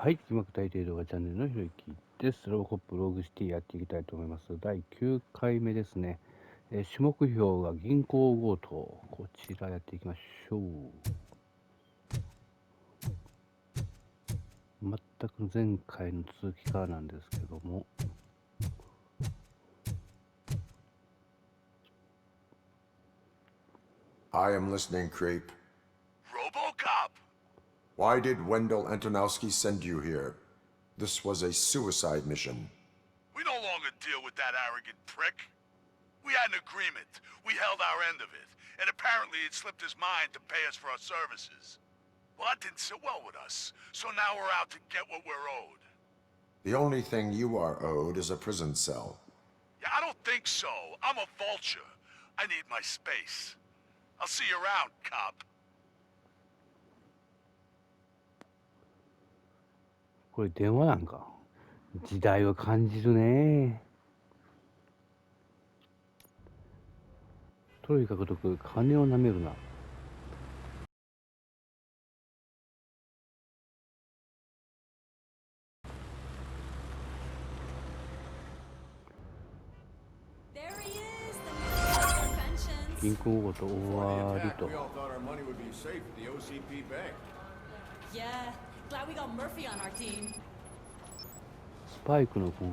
はい、銀幕大帝動画チャンネルのひろゆきです。ロボコップローグシティやっていきたいと思います。第9回目ですね。主目標が銀行強盗。こちらやっていきましょう。全く前回の続きからなんですけども。I am listening, creep. ROBOCOP! Why did Wendell Antonowski send you here? This was a suicide mission. We no longer deal with that arrogant prick. We had an agreement. We held our end of it. And apparently it slipped his mind to pay us for our services. Well, that didn't sit well with us. So now we're out to get what we're owed. The only thing you are owed is a prison cell. Yeah, I don't think so. I'm a vulture. I need my space. I'll see you around, cop. これ電話なんか。時代を感じるね。トロフィー獲得、金をなめるな。銀行ごと終わりと。スパイクの攻撃。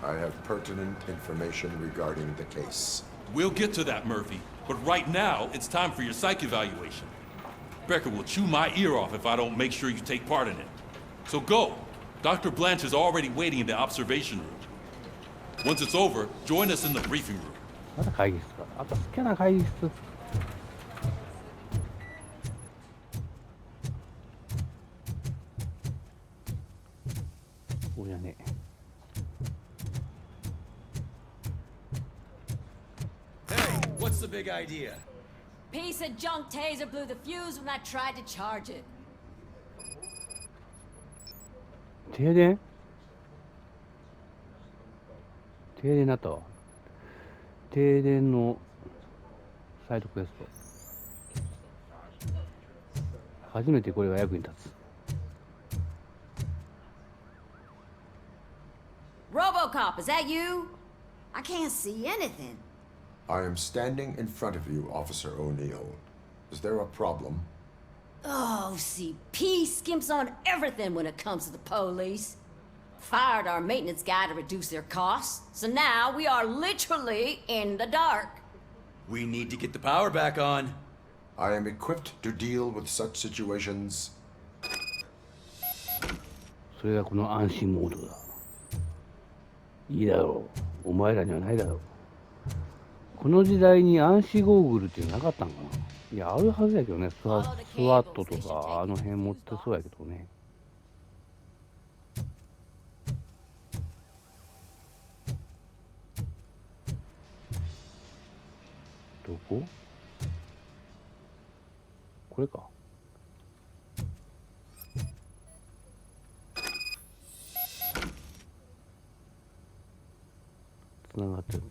I have pertinent information regarding the case. We'll get to that, Murphy. But right now, it's time for your psych evaluation. Becker will chew my ear off if I don't make sure you take part in it. So go. Dr. Blanche is already waiting in the observation room. Once it's over, join us in the briefing room. まだ会議室か。あと好きな会議室。おやね。What's the big idea? Piece of junk taser blew the fuse when I tried to charge it. 停電なったわ。停電のサイドクエスト。初めてこれが役に立つ。ROBOCOP, is that you? I can't see anything. I am standing in front of you, Officer O'Neill. Is there a problem? Oh, CP skimps on everything when it comes to the police. Fired our maintenance guy to reduce their costs, so now we are literally in the dark. We need to get the power back on. I am equipped to deal with such situations. それがこの安心モードだ。いいだろう。お前らにはないだろう。この時代に暗視ゴーグルってなかったんかな。いや、あるはずやけどね。スワットとかあの辺持ってそうやけどね。どこ？これか。つながってる。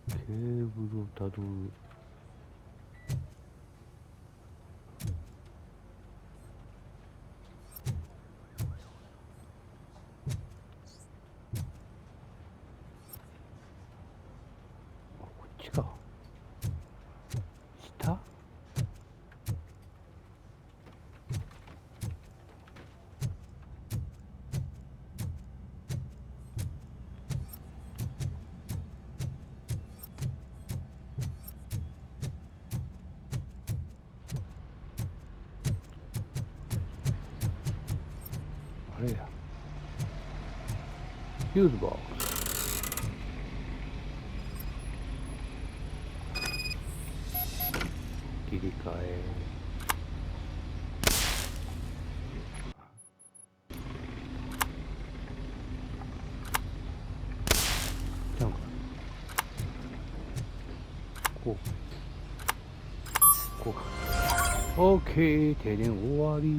ケーブルをたどる。こっちか。下？あれや。フューズボックス。切り替え。じゃんか。こうか。OK、停電終わり。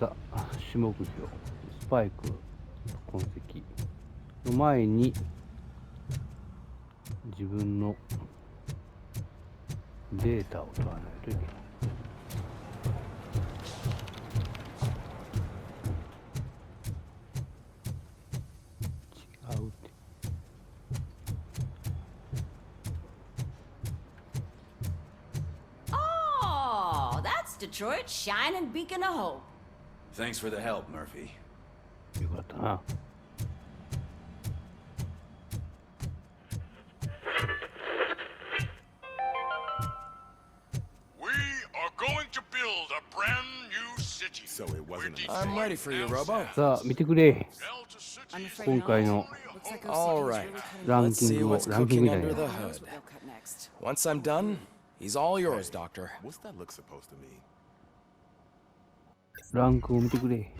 さあ、種目表。スパイク痕跡の前に自分のデータを取らないといけない。違うって。Oh, that's Detroit's shining beacon of hope. Thanks for the help, Murphy. よかったな。We are going to build a brand new city. So it wasn't a I'm ready for you, Robo. さあ見てくれ。 Delta City I'm is afraid 今 not. 回の Looks like All OCD's right. really cutting ラン Let's キン see グも what's ランキング cooking みたい under な。 the knows hood. what they'll cut next. Once I'm done, he's all yours, Doctor. What's that look supposed to mean? ランクを見てくれ。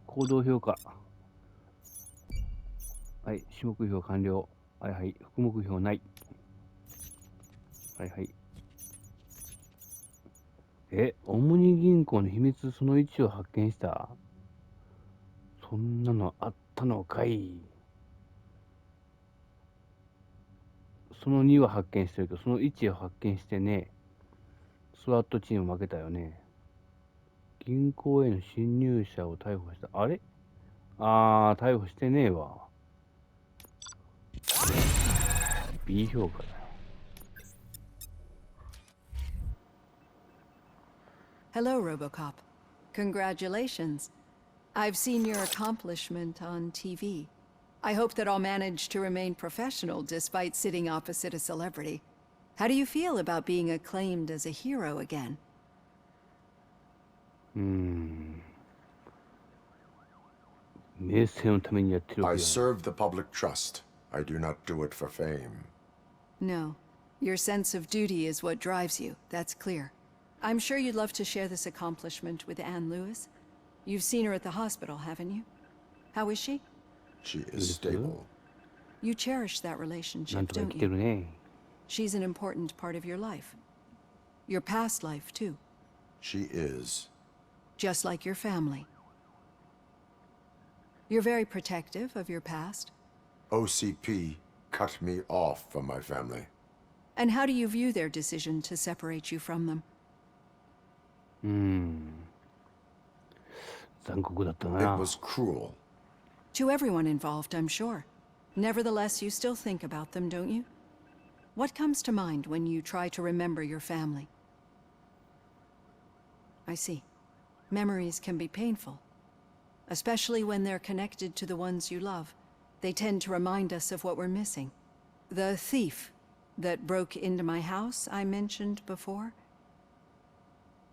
行動評価。はい、種目標完了。はいはい、副目標ない。はいはい。オムニ銀行の秘密その1を発見した。そんなのあったのかい。その2は発見してるけど、その1を発見してね、スワットチーム負けたよね。銀行への侵入者を逮捕した。あれ？逮捕してねえわ。B 評価だよ。Hello, Robocop. Congratulations. I've seen your accomplishment on TV. I hope that I'll manage to remain professional despite sitting opposite a celebrity. How do you feel about being acclaimed as a hero again? 名声のためにやってるわ I けじゃない。 serve the public trust. I do not do it for fame. No. Your sense of duty is what drives you. That's clear. I'm sure you'd love to share this accomplishment with Anne Lewis. You've seen her at the hospital, haven't you? How is she? She is stable. You cherish that なん relationship, とか生 don't きて you? るね。 She's an important part of your life. Your past life, too. She is. Just like your family. You're very protective of your past. OCP cut me off from my family. And how do you view their decision to separate you from them? 残酷だった It な。 was cruel. To everyone involved, I'm sure. Nevertheless, you still think about them, don't you? What comes to mind when you try to remember your family? I see. Memories can be painful, especially when they're connected to the ones you love. They tend to remind us of what we're missing. The thief that broke into my house I mentioned before?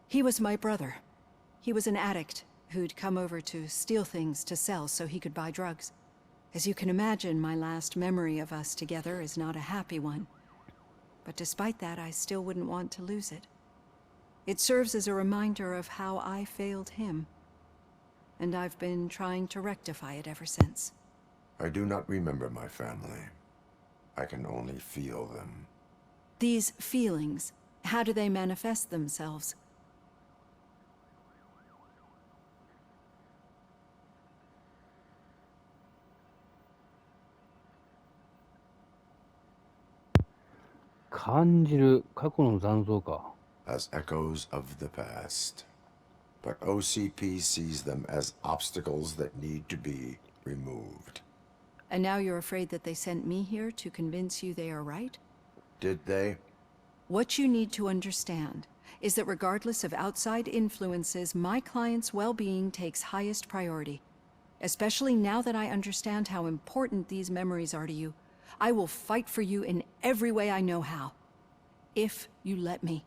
He was my brother. He was an addict who'd come over to steal things to sell so he could buy drugs. As you can imagine, my last memory of us together is not a happy one. But despite that, I still wouldn't want to lose it. It serves as a reminder of how I failed him. And I've been trying to rectify it ever since. I do not remember my family. I can only feel them. These feelings, how do they manifest themselves?「感じる過去の残像か。 As echoes of the past. But OCP sees them as obstacles that need to be removed. And now you're afraid that they sent me here to convince you they are right? Did they? What you need to understand is that regardless of outside influences, my client's well-being takes highest priority. Especially now that I understand how important these memories are to you, I will fight for you in every way I know how. If you let me.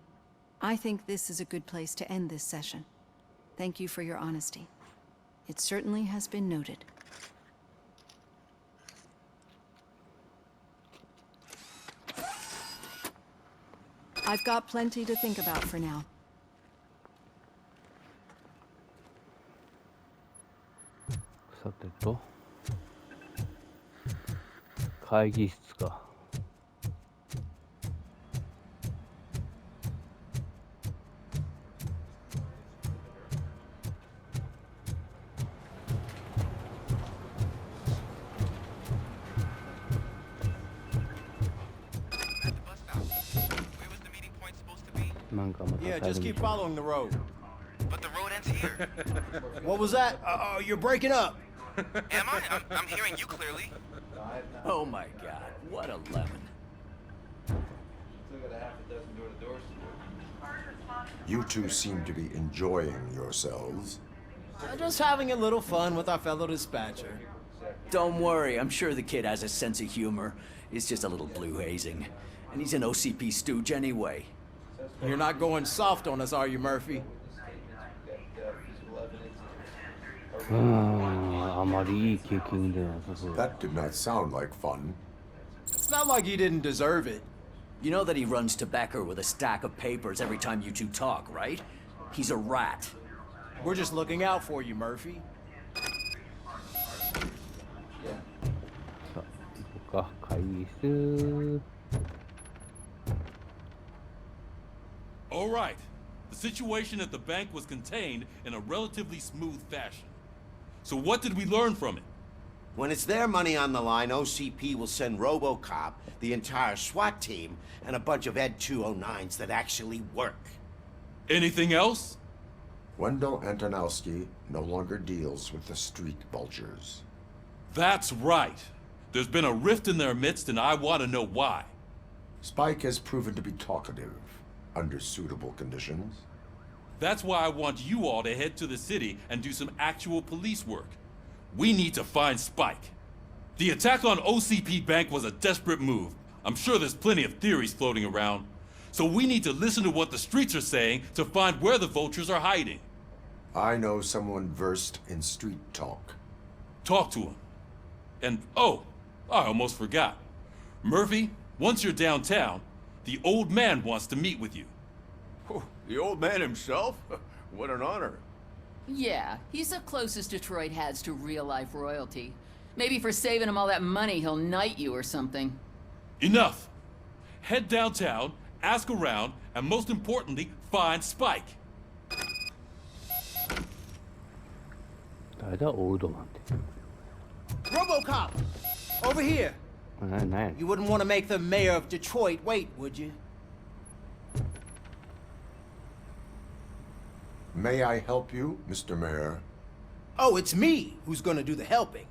I think this is a good place to end this session. Thank you for your honesty. It certainly has been noted. I've got plenty to think about for now. さてと、会議室か。なんかまた Yeah, 帰 just り keep 道 following the road. But the road ends here. What was that? You're breaking up. Am I? I'm hearing you clearly. Oh my god, what a lemon. You two seem to be enjoying yourselves. Just having a little fun with our fellow dispatcher. Don't worry, I'm sure the kid has a sense of humor. It's just a little blue hazing. And he's an OCP stooge anyway. You're not going soft on us, are you, Murphy? あまりいい経験ではなさそうだ。 That did not sound like fun. It's not like he didn't deserve it. You know that he runs to Becker with a stack of papers every time you two talk, right? He's a rat. We're just looking out for you, Murphy. さあ、行こうか。会議室。 All right. The situation at the bank was contained in a relatively smooth fashion. So what did we learn from it? When it's their money on the line, OCP will send RoboCop, the entire SWAT team, and a bunch of Ed 209s that actually work. Anything else? Wendell Antonowski no longer deals with the street vultures. That's right. There's been a rift in their midst, and I want to know why. Spike has proven to be talkative under suitable conditions. That's why I want you all to head to the city and do some actual police work. We need to find Spike. The attack on OCP Bank was a desperate move. I'm sure there's plenty of theories floating around. So we need to listen to what the streets are saying to find where the vultures are hiding. I know someone versed in street talk. Talk to him. And, oh, I almost forgot. Murphy, once you're downtown, the old man wants to meet with you. The old man himself? What an honor. Yeah, he's the closest Detroit has to real-life royalty. Maybe for saving him all that money, he'll knight you or something. Enough. Head downtown, ask around, and most importantly, find Spike. 誰だ、オールドマンって。 RoboCop! Over here! なんやねん。 You wouldn't want to make the mayor of Detroit wait, would you? May I help you, Mr. Mayor? Oh, it's me who's gonna do the helping.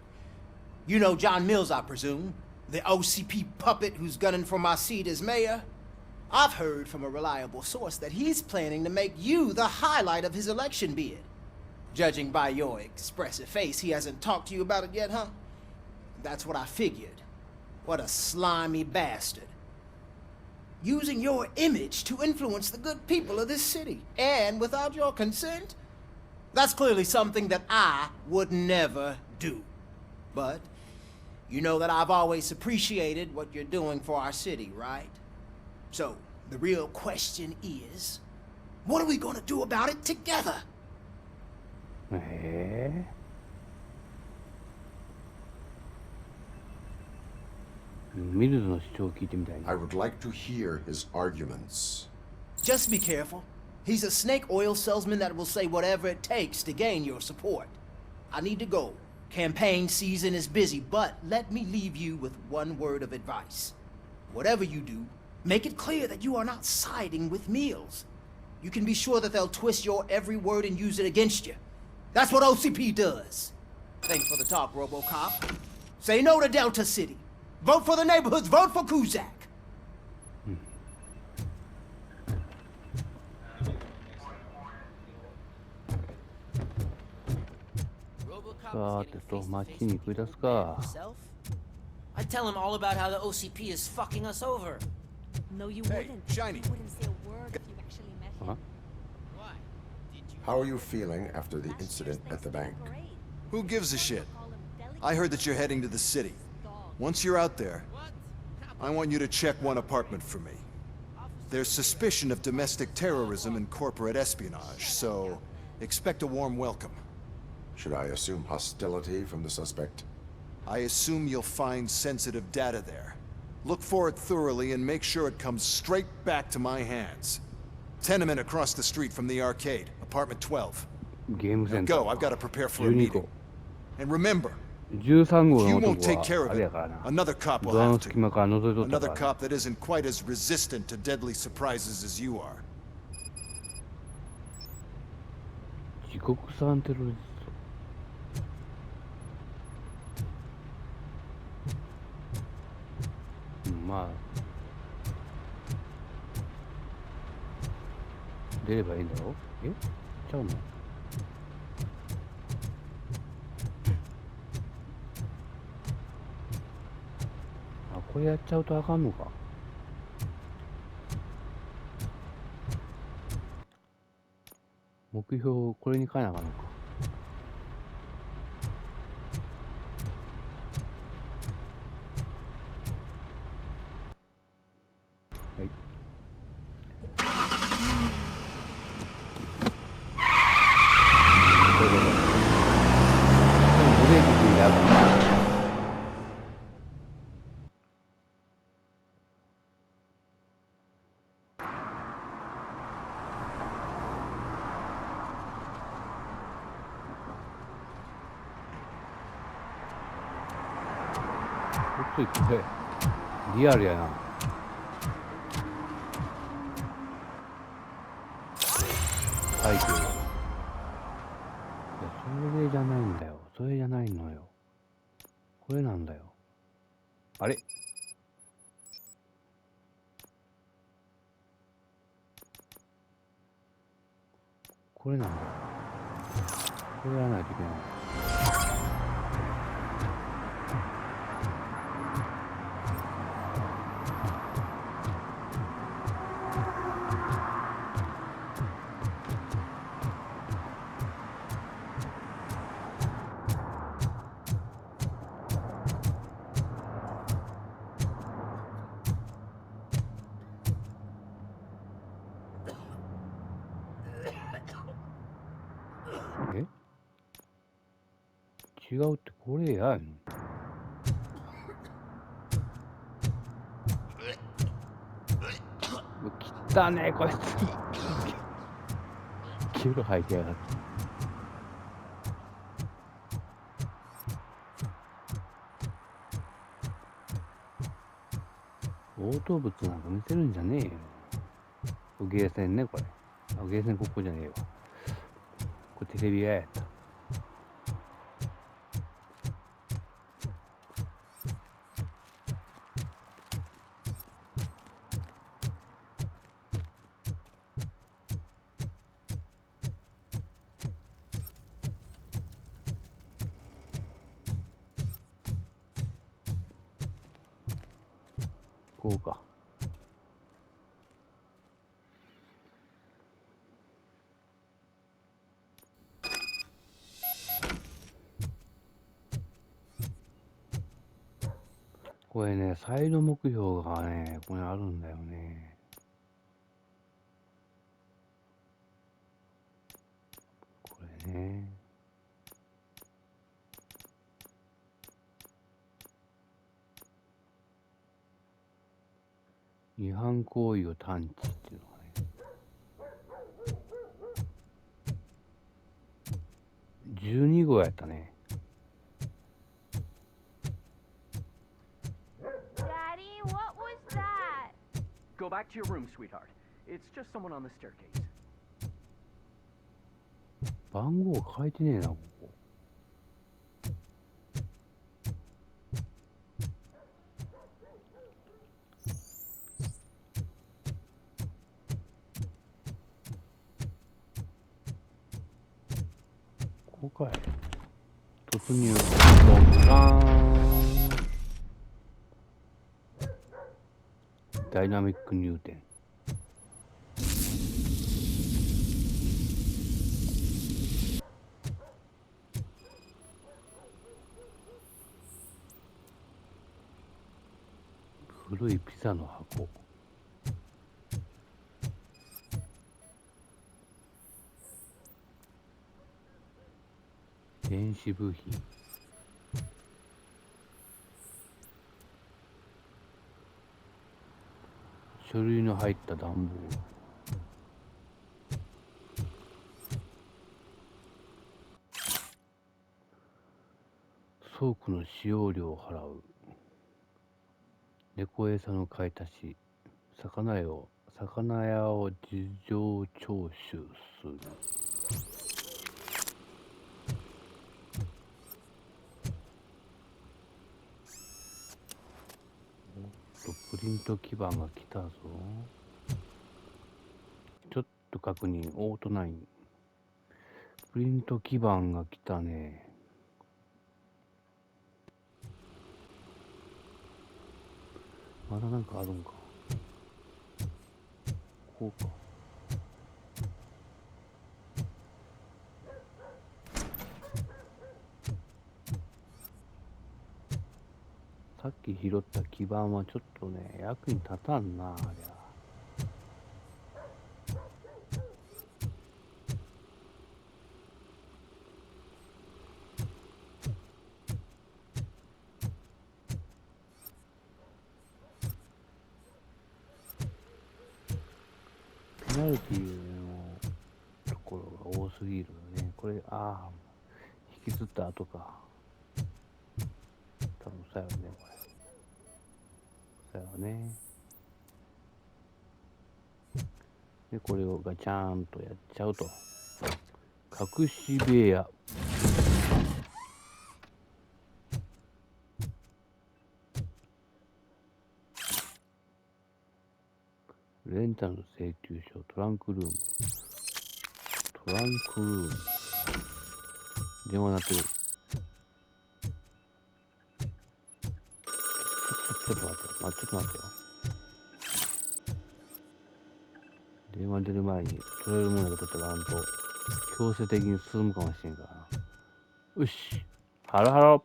You know John Mills, I presume? The OCP puppet who's gunning for my seat as mayor? I've heard from a reliable source that he's planning to make you the highlight of his election bid. Judging by your expressive face, he hasn't talked to you about it yet, huh? That's what I figured. What a slimy bastard. Using your image to influence the good people of this city, and without your consent? That's clearly something that I would never do. But you know that I've always appreciated what you're doing for our city, right? So, the real question is, what are we gonna do about it together? ミルズの主張を聞いてみたいな。 I would like to hear his arguments. Just be careful. He's a snake oil salesman that will say whatever it takes to gain your support. I need to go. Campaign season is busy, but let me leave you with one word of advice. Whatever you do, make it clear that you are not siding with Mills. You can be sure that they'll twist your every word and use it against you. That's what OCP does. Thanks for the talk, RoboCop. Say no to Delta City. Vote for the neighborhoods. Vote for Kuzak. さてと、街に繰り出すか。 I'd tell him all about how the OCP is fucking us over. No, you Hey, wouldn't. Shiny. You wouldn't say a word if you actually met him. How are you feeling after the incident at the bank? Who gives a shit? I heard that you're heading to the city. Once you're out there, I want you to check one apartment for me. There's suspicion of domestic terrorism and corporate espionage, so expect a warm welcome. Should I assume hostility from the suspect? I assume you'll find sensitive data there. Look for it thoroughly and make sure it comes straight back to my hands. Tenement across the street from the arcade, apartment 12. ゲームセ Now ンター。 go, I've got to prepare for a 12 meeting. 個。 And remember, 13号 if の you 男 won't take は care あ of れ it, やからな。 another cop ド will アの have 隙間 to. から覗いとった Another から。 cop that isn't quite as resistant to deadly surprises as you are. 国産テロリスト。まあ出ればいいんだろ。え、ちゃうの。あ、これやっちゃうとあかんのか。目標をこれに変えなあかんのか。はい。これで。ブレーキ踏んである。これリアルやな。背景。いや、それじゃないんだよ。それじゃないのよ。これなんだよ。あれ？これなんだよ。これやらないといけない。え？違うってこれやん。汚ねえこいつ。ゲロ吐いてやがって。応答物なんか見せるんじゃねえよ。ゲーセンねこれ。あ、ゲーセンここじゃねえわ。これテレビ屋やった。こうか。これね、サイド目標がね、ここにあるんだよね。これね。違反行為を探知っていうのがね。12号やったね。Daddy, what was that? Go back to your room, sweetheart. It's just someone on the staircase. 番号書いてねえな、ここ。ここかい。突入。ボタン。ダイナミック入店。古いピザの箱。電子部品。書類の入った段ボール。倉庫の使用料を払う。猫餌の買い足し。魚屋を事情聴取する。プリント基板が来たぞ。ちょっと確認。オート9。プリント基板が来たね。まだなんかあるんか。こうか。さっき拾った基板はちょっとね、役に立たんな、ありゃ。ペナルティのところが多すぎるよね。これ、引きずった後か。多分そうやろね、これ。そうやろね。で、これをガチャーンとやっちゃうと。隠し部屋。レンタルの請求書、トランクルーム。トランクルーム。電話鳴ってる。ちょっと待ってよ。ちょっと待ってよ。電話出る前に取れるものが取ったらなんと強制的に進むかもしれんからな。よし。ハロハロ。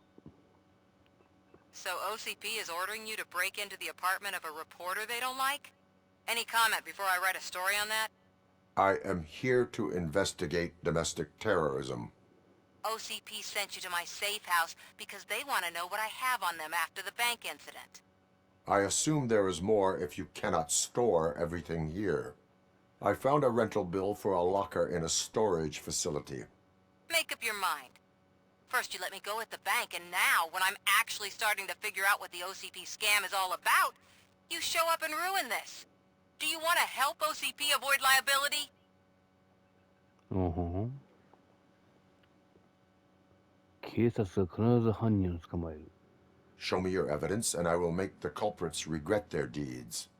So OCP is ordering you to break into the apartment of a reporter they don't like? Any comment before I write a story on that? I am here to investigate domestic terrorism. OCP sent you to my safe house because they want to know what I have on them after the bank incident. I assume there is more if you cannot store everything here. I found a rental bill for a locker in a storage facility. Make up your mind. First you let me go at the bank, and now, when I'm actually starting to figure out what the OCP scam is all about, you show up and ruin this. Do you want to help OCP avoid liability? Uh-huh. 警察が必ず犯人を捕まえる。Show me your evidence, and I will make the culprits regret their deeds.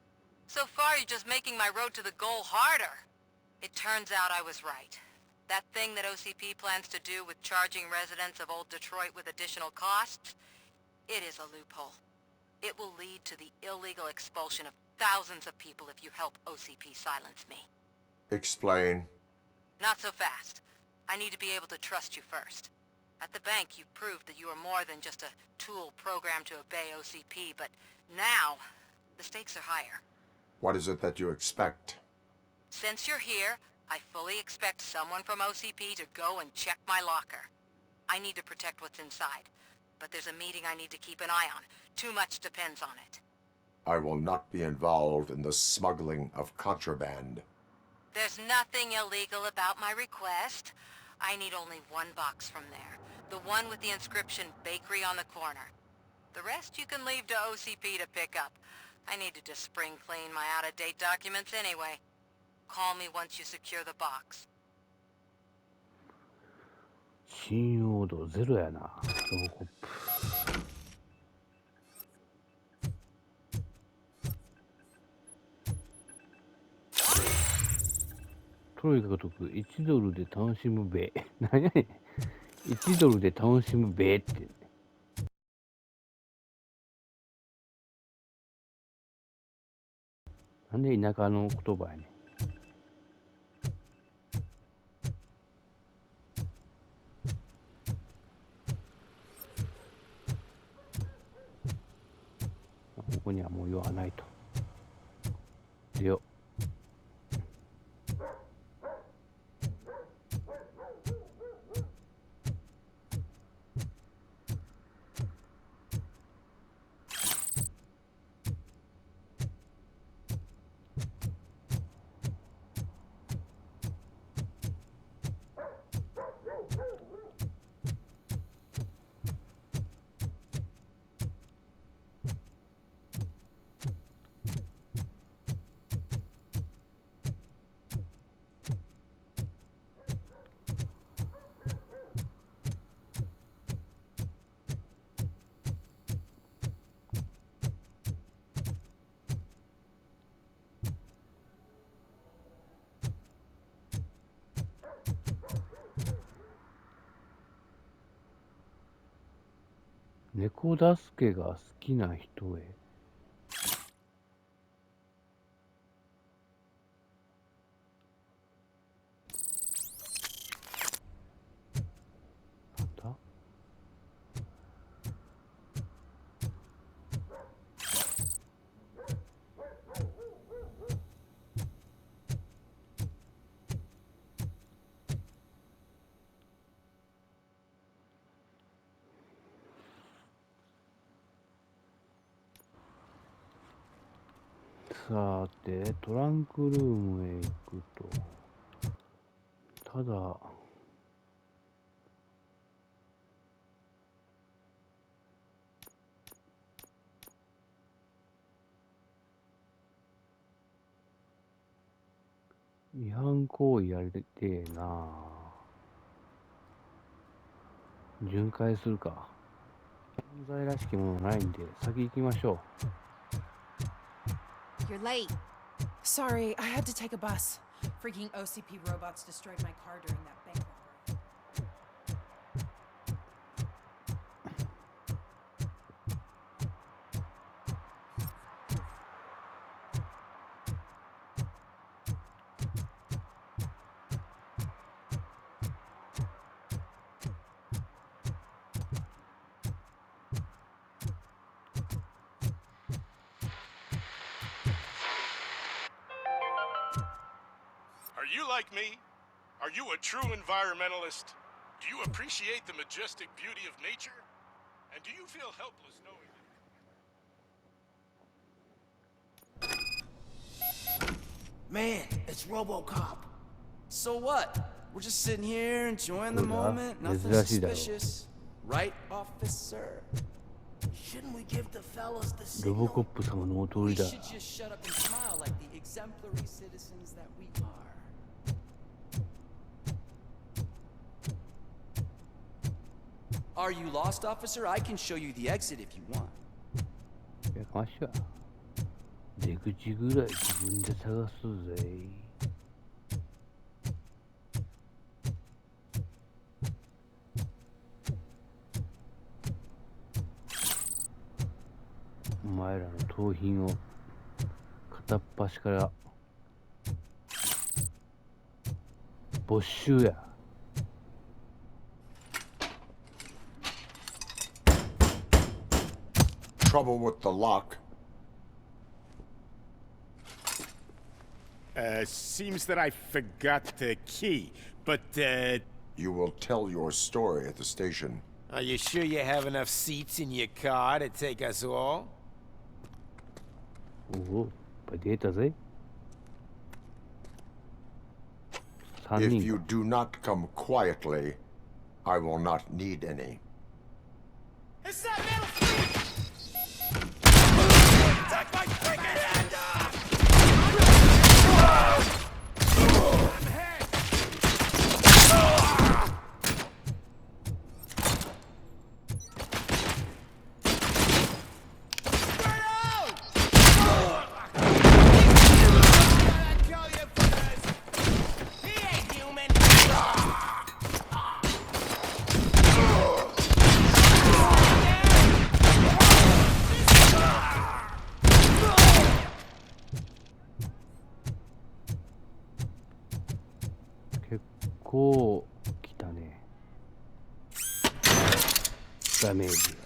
So far, you're just making my road to the goal harder. It turns out I was right. That thing that OCP plans to do with charging residents of Old Detroit with additional costs, it is a loophole. It will lead to the illegal expulsion of thousands of people if you help OCP silence me. Explain. Not so fast. I need to be able to trust you first. At the bank, you proved that you are more than just a tool programmed to obey OCP, but now, the stakes are higher. What is it that you expect? Since you're here, I fully expect someone from OCP to go and check my locker. I need to protect what's inside, but there's a meeting I need to keep an eye on. Too much depends on it. I will not be involved in the smuggling of contraband. There's nothing illegal about my request. I need only one box from there. The one with the inscription Bakery on the corner. The rest you can leave to OCP to pick up. I need to just spring clean my out-of-date documents anyway. Call me once you secure the box. 信用度ゼロやな、ロボコップ。トロイ獲得1ドルで楽しむべ。何やねん。1ドルで楽しむべって。なんで田舎の言葉やねん。ここにはもう用はないと。出よう。猫助けが好きな人へ。なんだ？さて、トランクルームへ行くと、ただ、違反行為やりてえな。巡回するか。犯罪らしきものないんで、先行きましょう。You're late. Sorry, I had to take a bus. Freaking OCP robots destroyed my car during that bank robbery. Are you like me? Are you a true environmentalist? Do you appreciate the majestic beauty of nature? And do you feel helpless knowing Man, it's RoboCop. So what? We're just sitting here enjoying the moment. Nothing 珍しいだろう。 suspicious. Right, officer? Shouldn't we give the fellas the ロボ signal? コップ様のお通り We だ。 should just shut up and smile like the exemplary citizens that we are. Are you lost, officer? I can show you the exit if you want. やかましいわ。出口ぐらい自分で探すぜ。お前らの盗品を片っ端から没収や。Trouble with the lock. Seems that I forgot the key, but, You will tell your story at the station. Are you sure you have enough seats in your car to take us all? おお、やっぱり出たぜ。3 If 人 you か。 do not come quietly, I will not need any. It's that little Take my freaking hand off! I'm hit! Get out! I'd kill you for this! He ain't human!結構来たね。ダメージが。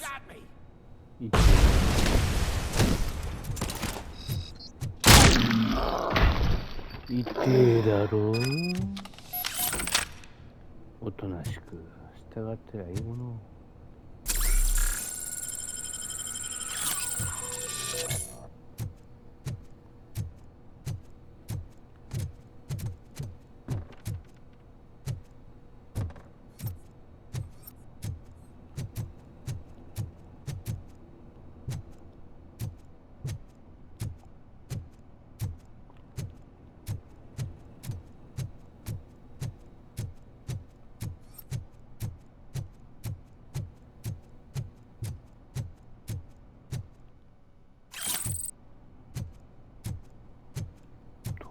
Shot me! 痛えだろう。おとなしく従ってりゃいいもの。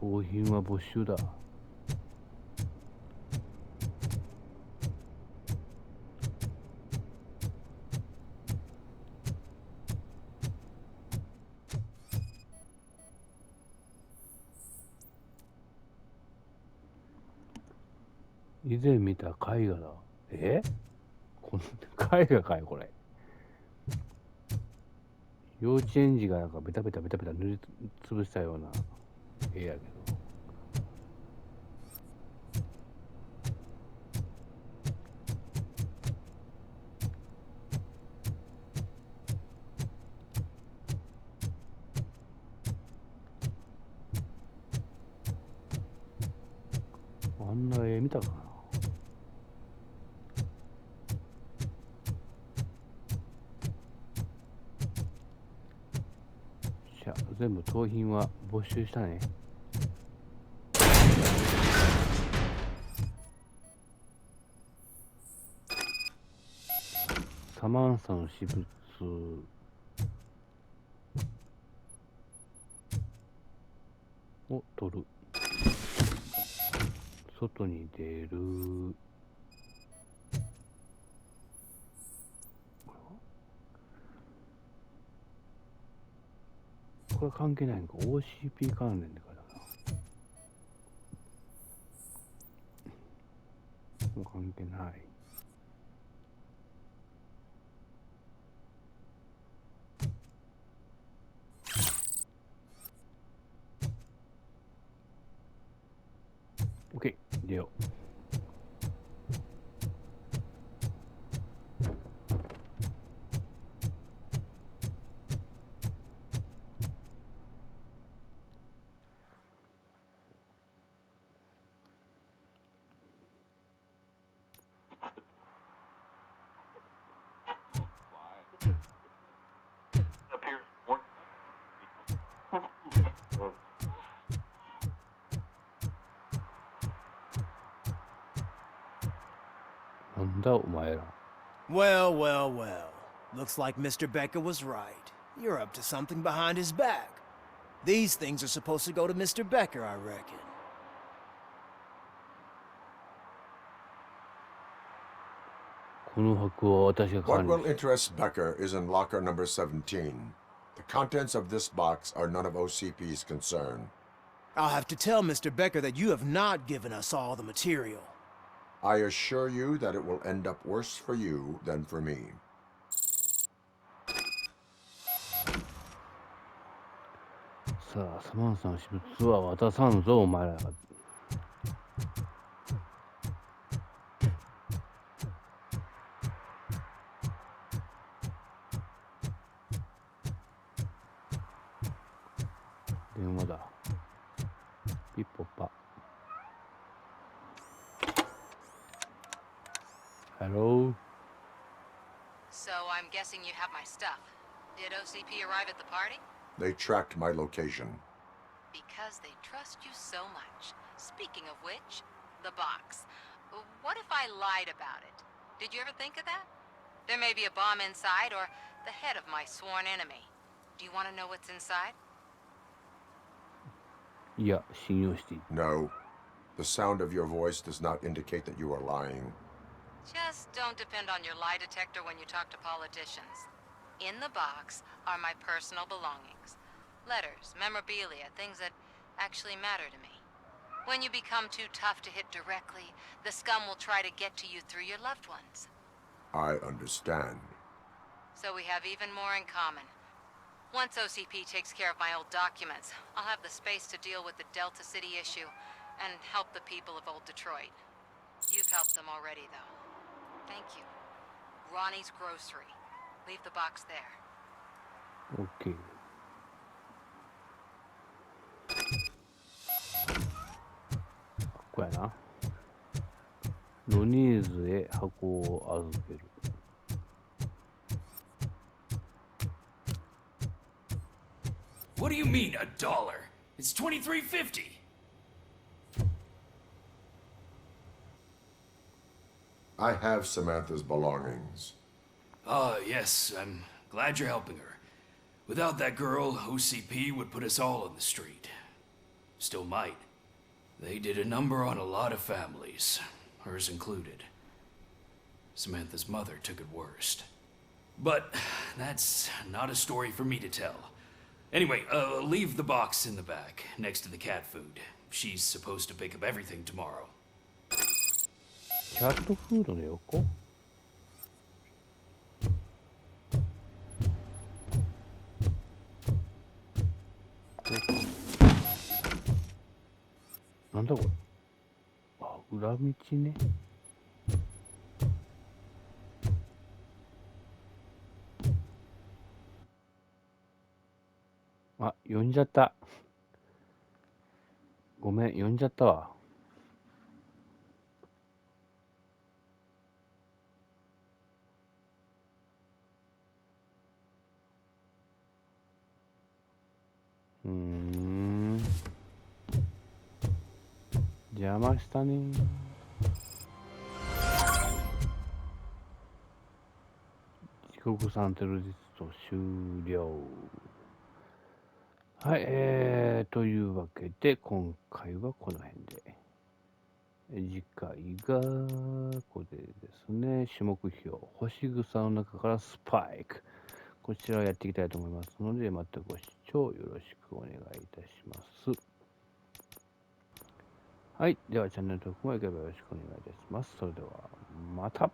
盗品は没収だ。以前見た絵画だ。この絵画かいこれ。幼稚園児がなんかベタベタ塗りつぶしたような絵やけど。あんな絵見たかな。全部盗品は没収したね。サマンサの私物を取る。外に出る。これ関係ないのか。 OCP 関連でからな。もう関係ない。OK、出よう。なんだお前ら。 Well, well, well. Looks like Mr. Becker was right. You're up to something behind his back. These things are supposed to go to Mr. Becker, I reckon. この箱は私が What 管 will 理 interest Becker is in locker number 17. The contents of this box are none of OCP's concern. I'll have to tell Mr. Becker that you have not given us all the material. I assure you that it will end up worse for you than for me. さあ、サマンサの私物は渡さんぞ、お前ら。電話だ。ピッポッパ。Hello? So I'm guessing you have my stuff. Did OCP arrive at the party? They tracked my location. Because they trust you so much. Speaking of which, the box. What if I lied about it? Did you ever think of that? There may be a bomb inside or the head of my sworn enemy. Do you want to know what's inside? いや、信用していい。 No. The sound of your voice does not indicate that you are lying. Just don't depend on your lie detector when you talk to politicians. In the box are my personal belongings. Letters, memorabilia, things that actually matter to me. When you become too tough to hit directly, the scum will try to get to you through your loved ones. I understand. So we have even more in common. Once OCP takes care of my old documents, I'll have the space to deal with the Delta City issue and help the people of Old Detroit. You've helped them already, though. Thank you. Ronnie's Grocery. Leave the box there. OK。ここやな。ロニーズへ箱を預ける。What do you mean, $1? It's $23.50. I have Samantha's belongings. Ah, yes, I'm glad you're helping her. Without that girl, OCP would put us all on the street. Still might. They did a number on a lot of families, hers included. Samantha's mother took it worst. But that's not a story for me to tell. Anyway, leave the box in the back, next to the cat food. She's supposed to pick up everything tomorrow. キャットフードの横？なんだこれ？あ、裏道ね。あ、呼んじゃった。ごめん、呼んじゃったわ。邪魔したね。自国産テロリスト終了。はい、というわけで今回はこの辺で。次回がこれですね。種目表、星草の中からスパイク。こちらをやっていきたいと思いますので、またご視聴よろしくお願いいたします。はい。では、チャンネル登録もよければよろしくお願いいたします。それでは、また。